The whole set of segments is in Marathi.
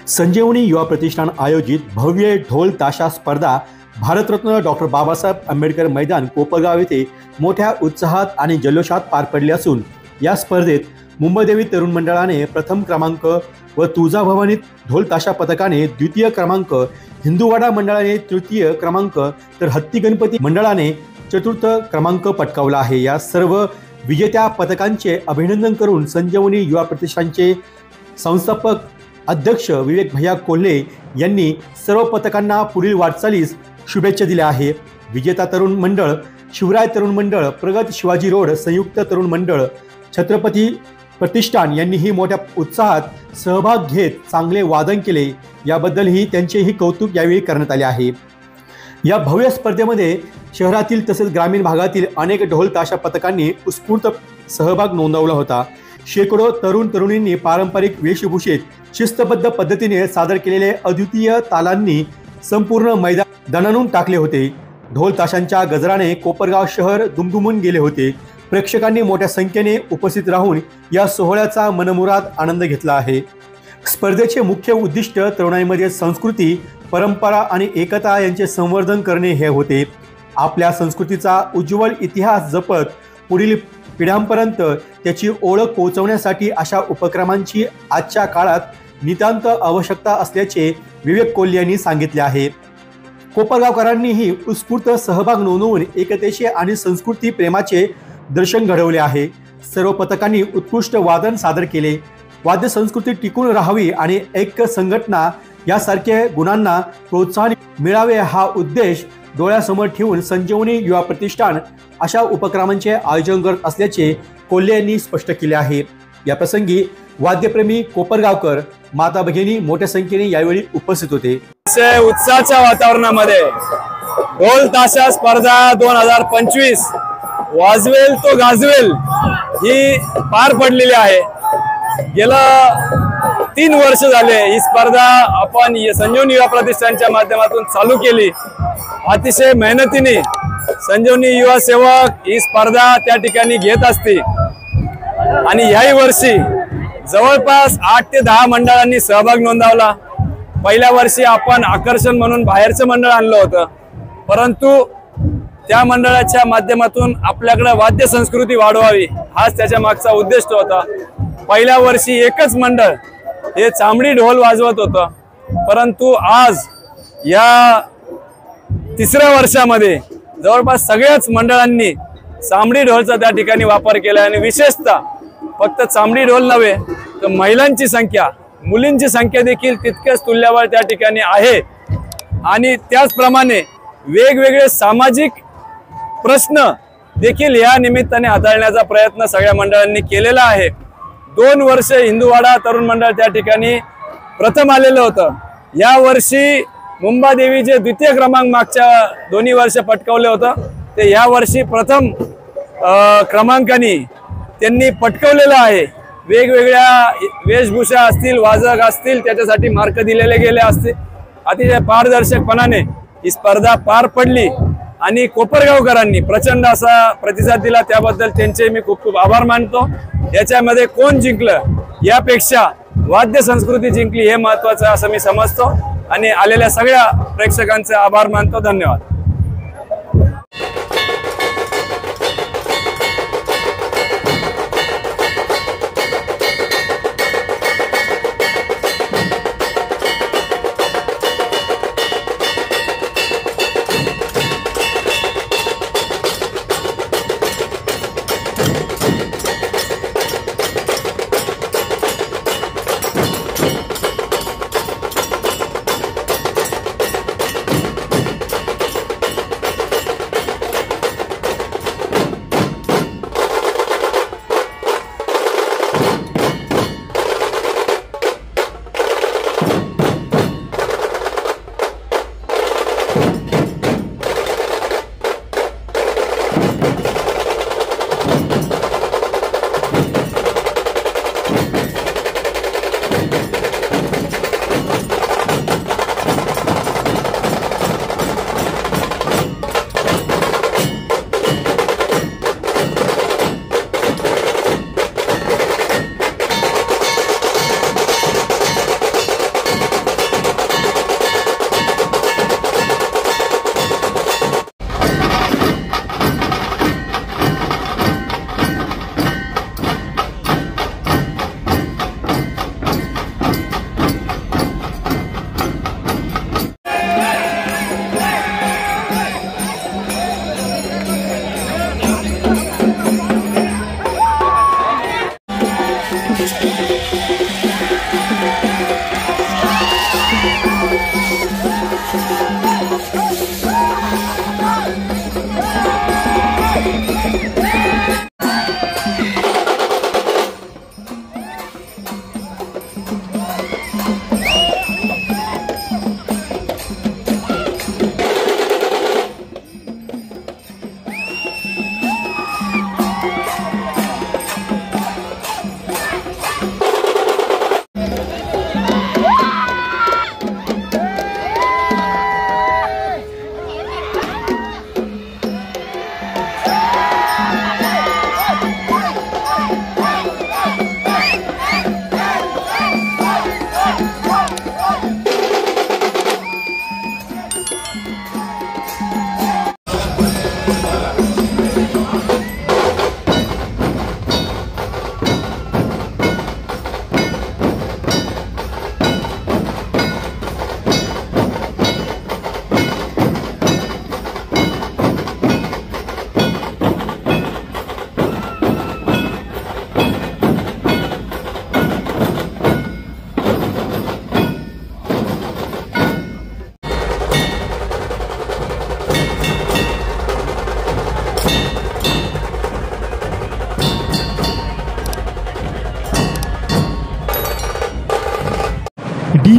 संजीवनी युवा प्रतिष्ठान आयोजित भव्य ढोल ताशा स्पर्धा भारतरत्न डॉक्टर बाबासाहेब आंबेडकर मैदान कोपरगाव येथे मोठ्या उत्साहात आणि जल्लोषात पार पडले असून या स्पर्धेत मुंबईदेवी तरुण मंडळाने प्रथम क्रमांक व तुळजाभवानीत ढोल ताशा पथकाने द्वितीय क्रमांक, हिंदूवाडा मंडळाने तृतीय क्रमांक तर हत्ती गणपती मंडळाने चतुर्थ क्रमांक पटकावला आहे। या सर्व विजेत्या पथकांचे अभिनंदन करून संजीवनी युवा प्रतिष्ठानचे संस्थापक अध्यक्ष विवेक भैया कोल्हे यांनी सर्व पथकांना पुढील वाटचालीस शुभेच्छा दिल्या आहे। विजेता तरुण मंडळ, शिवराय तरुण मंडळ, प्रगत शिवाजी रोड संयुक्त तरुण मंडळ, छत्रपती प्रतिष्ठान यांनीही मोठ्या उत्साहात सहभाग घेत चांगले वादन केले, याबद्दलही त्यांचेही कौतुक यावेळी करण्यात आले आहे। या भव्य स्पर्धेमध्ये शहरातील तसेच ग्रामीण भागातील अनेक ढोल ताशा पथकांनी उत्स्फूर्त सहभाग नोंदवला होता। शेकडो तरुण तरुणींनी पारंपरिक वेशभूषेत शिस्तबद्ध पद्धतीने सादर केलेले अद्वितीय तालांनी संपूर्ण मैदान दणाणून टाकले होते। ढोल ताशांच्या गजराने कोपरगाव शहर दुमदुमून गेले होते। प्रेक्षकांनी मोठ्या संख्येने उपस्थित राहून या सोहळ्याचा मनमुराद आनंद घेतला आहे। स्पर्धेचे मुख्य उद्दिष्ट तरुणाईमध्ये संस्कृती, परंपरा आणि एकता यांचे संवर्धन करणे हे होते। आपल्या संस्कृतीचा उज्ज्वल इतिहास जपत पुढील पिढ्यांपर्यंत त्याची ओळख पोहोचवण्यासाठी अशा उपक्रमांची आजच्या काळात नितांत आवश्यकता असल्याचे विवेक कोल्हे यांनी सांगितले आहे। कोपरगावकरांनीही उत्स्फूर्त सहभाग नोंदवून एकतेचे आणि संस्कृती प्रेमाचे दर्शन घडवले आहे। सर्व पथकांनी उत्कृष्ट वादन सादर केले। वाद्य संस्कृती टिकून राहावी आणि ऐक्य संघटना यासारख्या गुणांना प्रोत्साहन मिळावे हा उद्देश डोळ्यासमोर ठेवून संजीवनी युवा प्रतिष्ठान अशा उपक्रमांचे आयोजन करत असल्याचे कोल्हे यांनी स्पष्ट केले आहे। या प्रसंगी वाद्यप्रेमी कोपरगावकर, माता भगिनी मोठ्या संख्येने यावेळी उपस्थित होते। उत्साहाच्या वातावरणामध्ये ढोल ताशा स्पर्धा 2025 वाजवेल तो गाजवेल ही पार पडलेली आहे। गेला 3 वर्ष झाले ही स्पर्धा आपण संजीवनी युवा प्रतिष्ठानच्या माध्यमातून चालू केली। अतिशय मेहनतीने संजीवनी युवा सेवक ही स्पर्धा त्या ठिकाणी घेत असते आणि याही वर्षी जवळपास 8 ते 10 मंडळांनी सहभाग नोंदवला। पहिल्या वर्षी आपण आकर्षण म्हणून बाहेरचं मंडळ आणलं होतं, परंतु त्या मंडळाच्या माध्यमातून आपल्याकडे वाद्य संस्कृती वाढवावी हाच त्याच्या मागचा उद्देश होता। पहिल्या वर्षी एकच मंडळ हे चामडी ढोल वाजवत होतं, परंतु आज या 3ऱ्या वर्षामध्ये जवळपास सगळ्याच मंडळांनी चामडी ढोलचा त्या ठिकाणी वापर केला आणि विशेषतः फक्त चामडी ढोल नव्हे तर महिलांची संख्या, मुलींची संख्या देखील तितकेच तुल्यबळ त्या ठिकाणी आहे। आणि त्याचप्रमाणे वेगवेगळे सामाजिक प्रश्न देखील या निमित्ताने हाताळण्याचा प्रयत्न सगळ्या मंडळांनी केलेला आहे। 2 वर्ष हिंदूवाडा तरुण मंडळ त्या ठिकाणी प्रथम आलेलं होतं। या वर्षी मुंबादेवी जे द्वितीय क्रमांक मागच्या 2 वर्ष पटकावले होतं ते या वर्षी प्रथम क्रमांकाने त्यांनी पटकावलेलं आहे। वेगवेगळ्या वेशभूषा असतील, वाजक असतील, त्याच्यासाठी मार्क दिलेले गेले असतील। अतिशय पारदर्शकपणाने ही स्पर्धा पार पडली आणि कोपरगावकरांनी प्रचंड असा प्रतिसाद दिला, त्याबद्दल त्यांचे मी खूप खूप आभार मानतो। याच्यामध्ये कोण जिंकलं यापेक्षा वाद्य संस्कृती जिंकली हे महत्त्वाचं असं मी समजतो आणि आलेल्या सगळ्या प्रेक्षकांचे आभार मानतो। धन्यवाद।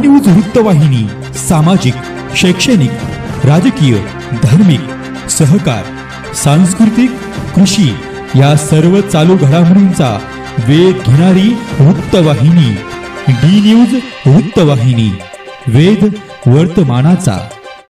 न्यूज वृत्तवाहिनी सामाजिक, शैक्षणिक, राजकीय, धार्मिक, सहकार, सांस्कृतिक, कृषी या सर्व चालू घडामोडींचा वेध घेणारी वृत्तवाहिनी डी न्यूज वृत्तवाहिनी, वेध वर्तमानाचा.